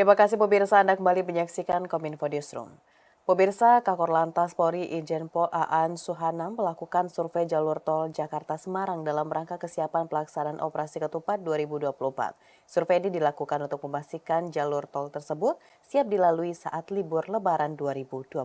Terima kasih pemirsa, Anda kembali menyaksikan Kominfo Newsroom. Pemirsa, Kakor Lantas Polri Irjen Pol Aan Suhanam melakukan survei jalur tol Jakarta-Semarang dalam rangka kesiapan pelaksanaan operasi ketupat 2024. Survei ini dilakukan untuk memastikan jalur tol tersebut siap dilalui saat libur Lebaran 2024.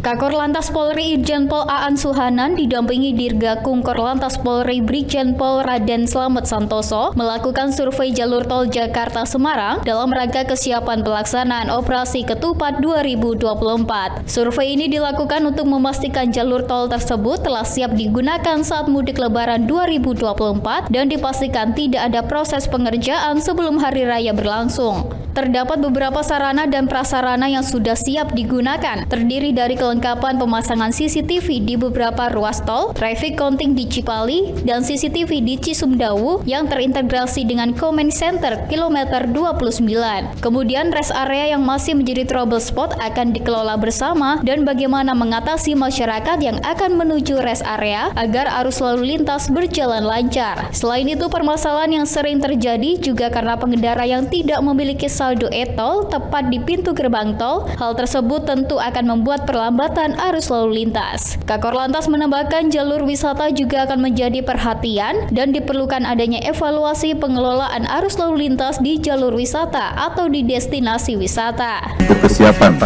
Kakor Lantas Polri Irjen Pol Aan Suhanan didampingi Dirgakum Korlantas Polri Brigjen Pol Raden Slamet Santoso melakukan survei jalur tol Jakarta-Semarang dalam rangka kesiapan pelaksanaan operasi ketupat 2024. Survei ini dilakukan untuk memastikan jalur tol tersebut telah siap digunakan saat mudik Lebaran 2024 dan dipastikan tidak ada proses pengerjaan sebelum hari raya berlangsung. Terdapat beberapa sarana dan prasarana yang sudah siap digunakan, terdiri dari kelengkapan pemasangan CCTV di beberapa ruas tol, traffic counting di Cipali, dan CCTV di Cisumdawu yang terintegrasi dengan Command Center kilometer 29. Kemudian rest area yang masih menjadi trouble spot akan dikelola bersama dan bagaimana mengatasi masyarakat yang akan menuju rest area agar arus lalu lintas berjalan lancar. Selain itu, permasalahan yang sering terjadi juga karena pengendara yang tidak memiliki saldo e-tol tepat di pintu gerbang tol. Hal tersebut tentu akan membuat perlambatan arus lalu lintas. Kakor Lantas menambahkan jalur wisata juga akan menjadi perhatian dan diperlukan adanya evaluasi pengelolaan arus lalu lintas di jalur wisata atau di destinasi wisata. Untuk kesiapan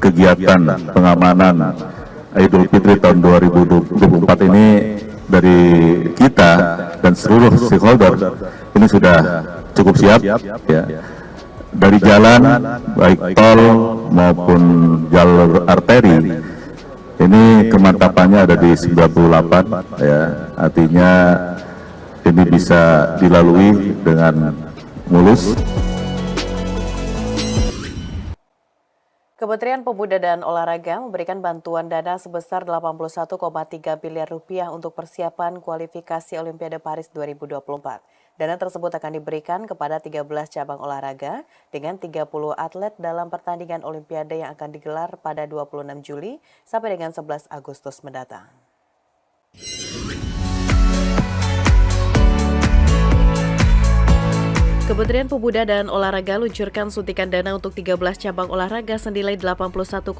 kegiatan pengamanan Idul Fitri tahun 2024 ini dari kita dan seluruh stakeholder ini sudah cukup siap ya. Dari jalan baik tol maupun jalur arteri ini kemantapannya ada di 98 ya, artinya ini bisa dilalui dengan mulus. Kementerian Pemuda dan Olahraga memberikan bantuan dana sebesar 81,3 miliar rupiah untuk persiapan kualifikasi Olimpiade Paris 2024. Dana tersebut akan diberikan kepada 13 cabang olahraga dengan 30 atlet dalam pertandingan Olimpiade yang akan digelar pada 26 Juli sampai dengan 11 Agustus mendatang. Kementerian Pemuda dan Olahraga luncurkan suntikan dana untuk 13 cabang olahraga senilai 81,3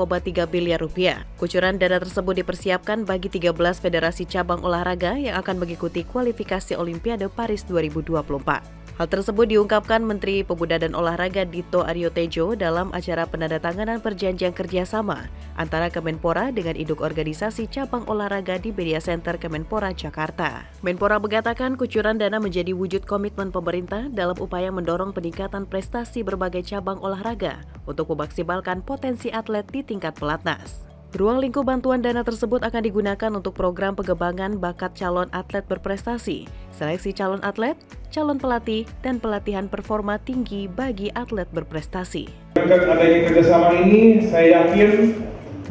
miliar rupiah. Kucuran dana tersebut dipersiapkan bagi 13 federasi cabang olahraga yang akan mengikuti kualifikasi Olimpiade Paris 2024. Hal tersebut diungkapkan Menteri Pemuda dan Olahraga Dito Aryo Tejo dalam acara penandatanganan perjanjian kerjasama antara Kemenpora dengan induk organisasi cabang olahraga di Media Center Kemenpora Jakarta. Menpora mengatakan kucuran dana menjadi wujud komitmen pemerintah dalam upaya mendorong peningkatan prestasi berbagai cabang olahraga untuk memaksimalkan potensi atlet di tingkat pelatnas. Ruang lingkup bantuan dana tersebut akan digunakan untuk program pengembangan bakat calon atlet berprestasi, seleksi calon atlet, calon pelatih, dan pelatihan performa tinggi bagi atlet berprestasi. Dengan adanya kerjasama ini, saya yakin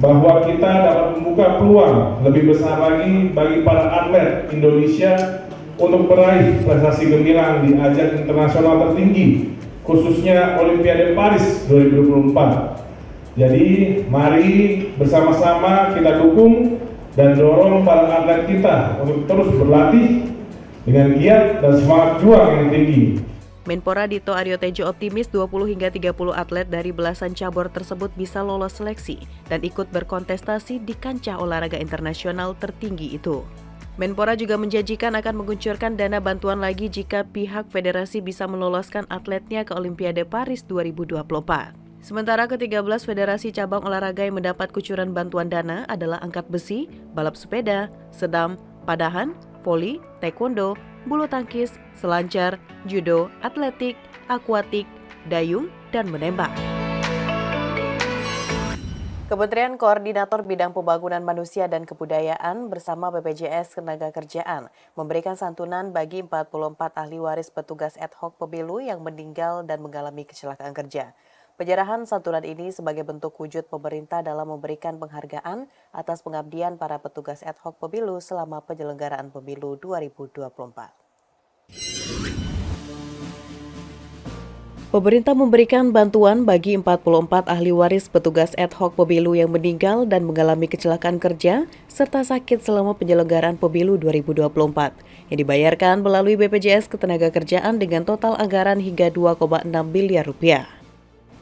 bahwa kita dapat membuka peluang lebih besar lagi bagi para atlet Indonesia untuk meraih prestasi gemilang di ajang internasional tertinggi, khususnya Olimpiade Paris 2024. Jadi mari bersama-sama kita dukung dan dorong para atlet kita untuk terus berlatih dengan giat dan semangat juang yang tinggi. Menpora Dito Aryo Tejo optimis 20 hingga 30 atlet dari belasan cabur tersebut bisa lolos seleksi dan ikut berkontestasi di kancah olahraga internasional tertinggi itu. Menpora juga menjanjikan akan menguncurkan dana bantuan lagi jika pihak federasi bisa meloloskan atletnya ke Olimpiade Paris 2024. Sementara ke-13 federasi cabang olahraga yang mendapat kucuran bantuan dana adalah angkat besi, balap sepeda, sedam, padahan, voli, taekwondo, bulu tangkis, selancar, judo, atletik, akuatik, dayung, dan menembak. Kementerian Koordinator Bidang Pembangunan Manusia dan Kebudayaan bersama BPJS Ketenagakerjaan memberikan santunan bagi 44 ahli waris petugas ad hoc pemilu yang meninggal dan mengalami kecelakaan kerja. Penyerahan santunan ini sebagai bentuk wujud pemerintah dalam memberikan penghargaan atas pengabdian para petugas ad hoc pemilu selama penyelenggaraan pemilu 2024. Pemerintah memberikan bantuan bagi 44 ahli waris petugas ad hoc pemilu yang meninggal dan mengalami kecelakaan kerja serta sakit selama penyelenggaraan pemilu 2024 yang dibayarkan melalui BPJS Ketenagakerjaan dengan total anggaran hingga 2,6 miliar rupiah.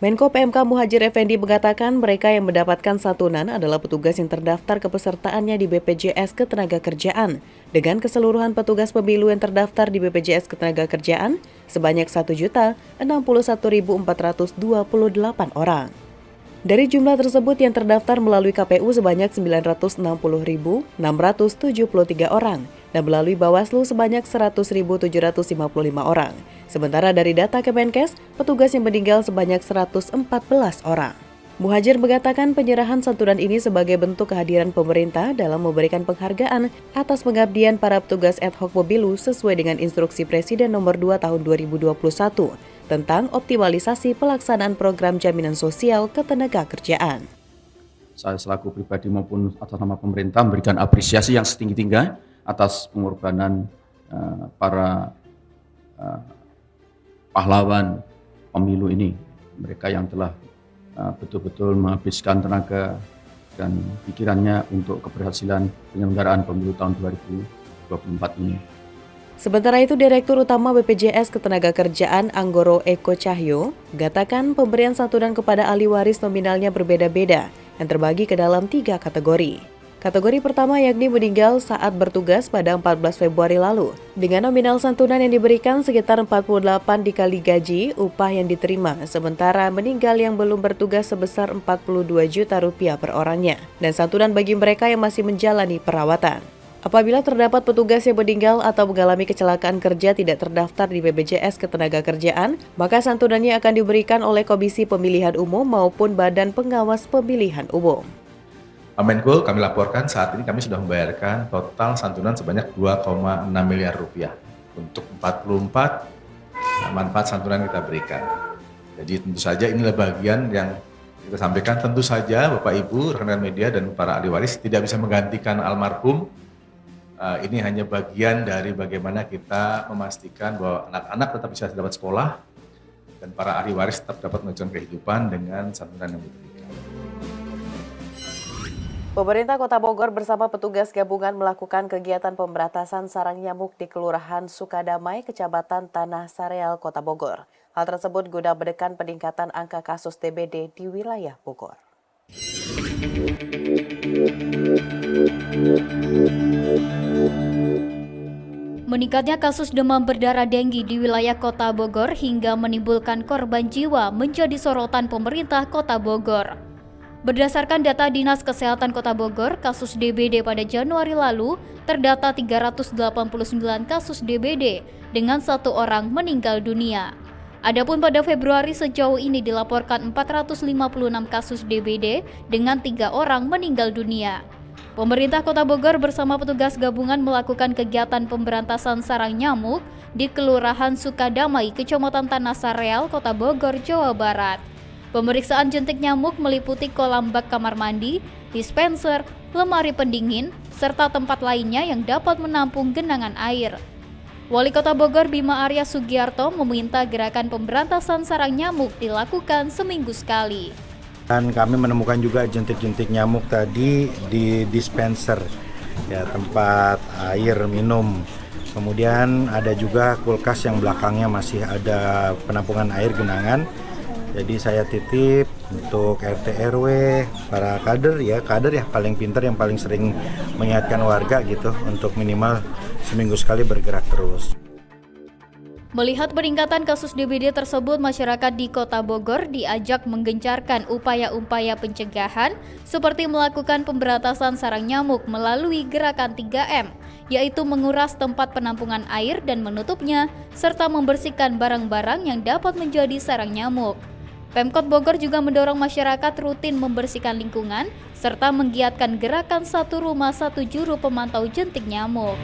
Menko PMK Muhadjir Effendi mengatakan mereka yang mendapatkan santunan adalah petugas yang terdaftar kepesertaannya di BPJS Ketenagakerjaan dengan keseluruhan petugas pemilu yang terdaftar di BPJS Ketenagakerjaan sebanyak 1.061.428 orang. Dari jumlah tersebut yang terdaftar melalui KPU sebanyak 960.673 orang dan melalui Bawaslu sebanyak 100.755 orang. Sementara dari data Kemenkes, petugas yang meninggal sebanyak 114 orang. Muhadjir mengatakan penyerahan santunan ini sebagai bentuk kehadiran pemerintah dalam memberikan penghargaan atas pengabdian para petugas ad hoc pemilu sesuai dengan instruksi Presiden nomor 2 tahun 2021 tentang optimalisasi pelaksanaan program jaminan sosial ketenagakerjaan. Saya selaku pribadi maupun atas nama pemerintah memberikan apresiasi yang setinggi-tingginya atas pengorbanan para pahlawan pemilu ini. Mereka yang telah betul-betul menghabiskan tenaga dan pikirannya untuk keberhasilan penyelenggaraan pemilu tahun 2024 ini. Sementara itu, Direktur Utama BPJS Ketenagakerjaan Anggoro Eko Cahyo mengatakan pemberian santunan kepada ahli waris nominalnya berbeda-beda yang terbagi ke dalam 3 kategori. Kategori pertama yakni meninggal saat bertugas pada 14 Februari lalu, dengan nominal santunan yang diberikan sekitar 48 dikali gaji upah yang diterima, sementara meninggal yang belum bertugas sebesar 42 juta rupiah per orangnya, dan santunan bagi mereka yang masih menjalani perawatan. Apabila terdapat petugas yang meninggal atau mengalami kecelakaan kerja tidak terdaftar di BPJS Ketenagakerjaan, maka santunannya akan diberikan oleh Komisi Pemilihan Umum maupun Badan Pengawas Pemilihan Umum. Menko, kami laporkan saat ini kami sudah membayarkan total santunan sebanyak 2,6 miliar rupiah untuk 44 manfaat santunan kita berikan. Jadi tentu saja inilah bagian yang kita sampaikan. Tentu saja Bapak Ibu, rekan-rekan media dan para ahli waris tidak bisa menggantikan almarhum. Ini hanya bagian dari bagaimana kita memastikan bahwa anak-anak tetap bisa dapat sekolah dan para ahli waris tetap dapat melanjutkan kehidupan dengan santunan yang diberikan. Pemerintah Kota Bogor bersama petugas gabungan melakukan kegiatan pemberantasan sarang nyamuk di Kelurahan Sukadamai, Kecamatan Tanah Sareal, Kota Bogor. Hal tersebut guna menekan peningkatan angka kasus TBD di wilayah Bogor. Meningkatnya kasus demam berdarah denggi di wilayah Kota Bogor hingga menimbulkan korban jiwa menjadi sorotan pemerintah Kota Bogor. Berdasarkan data Dinas Kesehatan Kota Bogor, kasus DBD pada Januari lalu terdata 389 kasus DBD dengan 1 orang meninggal dunia. Adapun pada Februari sejauh ini dilaporkan 456 kasus DBD dengan 3 orang meninggal dunia. Pemerintah Kota Bogor bersama petugas gabungan melakukan kegiatan pemberantasan sarang nyamuk di Kelurahan Sukadamai, Kecamatan Tanah Sareal, Kota Bogor, Jawa Barat. Pemeriksaan jentik nyamuk meliputi kolam bak kamar mandi, dispenser, lemari pendingin, serta tempat lainnya yang dapat menampung genangan air. Wali Kota Bogor Bima Arya Sugiarto meminta gerakan pemberantasan sarang nyamuk dilakukan seminggu sekali. Dan kami menemukan juga jentik-jentik nyamuk tadi di dispenser, ya, tempat air minum. Kemudian ada juga kulkas yang belakangnya masih ada penampungan air genangan. Jadi saya titip untuk RT RW, para kader ya paling pintar yang paling sering mengingatkan warga gitu untuk minimal seminggu sekali bergerak terus. Melihat peningkatan kasus DBD tersebut, masyarakat di Kota Bogor diajak menggencarkan upaya-upaya pencegahan seperti melakukan pemberantasan sarang nyamuk melalui gerakan 3M, yaitu menguras tempat penampungan air dan menutupnya, serta membersihkan barang-barang yang dapat menjadi sarang nyamuk. Pemkot Bogor juga mendorong masyarakat rutin membersihkan lingkungan, serta menggiatkan gerakan 1 rumah 1 juru pemantau jentik nyamuk.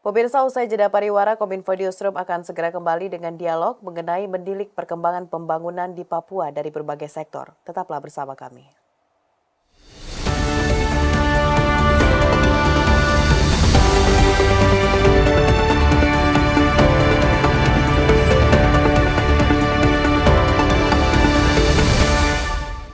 Pemirsa, usai jeda pariwara, Kominfo Newsroom akan segera kembali dengan dialog mengenai mendilik perkembangan pembangunan di Papua dari berbagai sektor. Tetaplah bersama kami.